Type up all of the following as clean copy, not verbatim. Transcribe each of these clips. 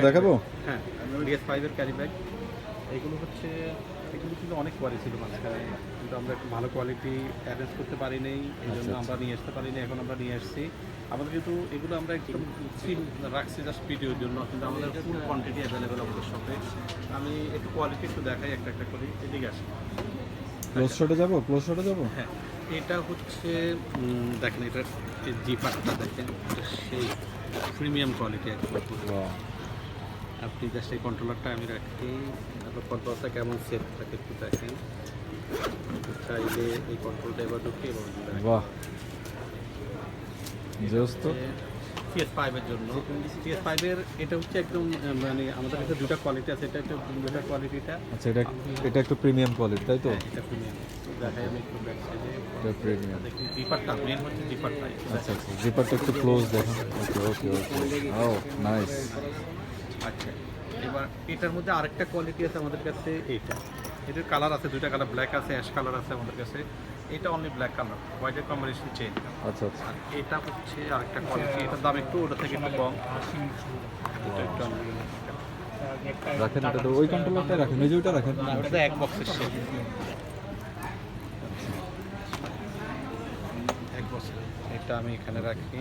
দেখাবো। হ্যাঁ, DS5 এর ক্যারি ব্যাগ। এগুলো কিন্তু অনেক কোয়ালিটি ছিল মাঝখানে, কিন্তু আমরা একটু ভালো কোয়ালিটি অ্যারেঞ্জ করতে পারি নাই, এই জন্য আমরা নিয়ে আসতে পারিনি। এখন আমরা নিয়ে আসছি। আমাদের কিন্তু এগুলো আমরা একদম সিম রাখছি জাস্ট ভিডিওর জন্য, কিন্তু আমাদের ফুল কোয়ান্টিটি অ্যাভেলেবেল আমাদের শপে। আমি একটু কোয়ালিটি একটু দেখাই একটা করে। এদিকে আসি। ক্লোজ শটে যাবো। হ্যাঁ, এটা হচ্ছে দেখেন, এটার জিপারটা দেখেন, এটা সেই প্রিমিয়াম কোয়ালিটি একদম। বাহ, আপনি জাস্ট এই কন্ট্রোলারটা আমি রাখি, তারপর কন্ট্রোলারটা কেমন সেট থাকে একটু দেখেন। চাইলে এই কন্ট্রোলটা এবার ঢুকিয়ে এবং বাহ, জোস্ত। CS5 এর জন্য CS5 এর এটা হচ্ছে একদম মানে আমাদের কাছে দুটো কোয়ালিটি আছে। এটা একটা দুটো কোয়ালিটিটা। আচ্ছা, এটা একটু প্রিমিয়াম কোয়ালিটি, তাই তো? এটা প্রিমিয়াম। দেখাই আমি একটু ব্যাক সাইডে। এটা প্রিমিয়াম। দেখুন জিপারটা, মেন হচ্ছে জিপারটা। আচ্ছা, জিপারটা একটু ক্লোজ দেখেন। ওকে। ও নাইস। আচ্ছা, এবার এটার মধ্যে আরেকটা কোয়ালিটি আছে আমাদের কাছে। এটার কালার আছে, দুইটা কালার, ব্ল্যাক আছে, অ্যাশ কালার আছে আমাদের কাছে। এটা অনলি ব্ল্যাক কালার, হোয়াইটের কম্বিনেশন চেঞ্জ। আচ্ছা। আর এটা হচ্ছে আরেকটা কোয়ালিটি, এটার দাম একটু ওটা থেকে একটু কম। রাখেন, এটা তো ওই কন্ট্রোলারটা রাখেন, এই যে ওইটা রাখেন। ওটা এক বক্সের শেপ, এক বক্স। এটা আমি এখানে রাখি।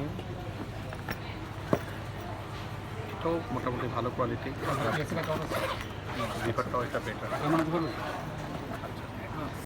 এটাও মোটামুটি ভালো কোয়ালিটি। জিপারটাও এটা বেটার।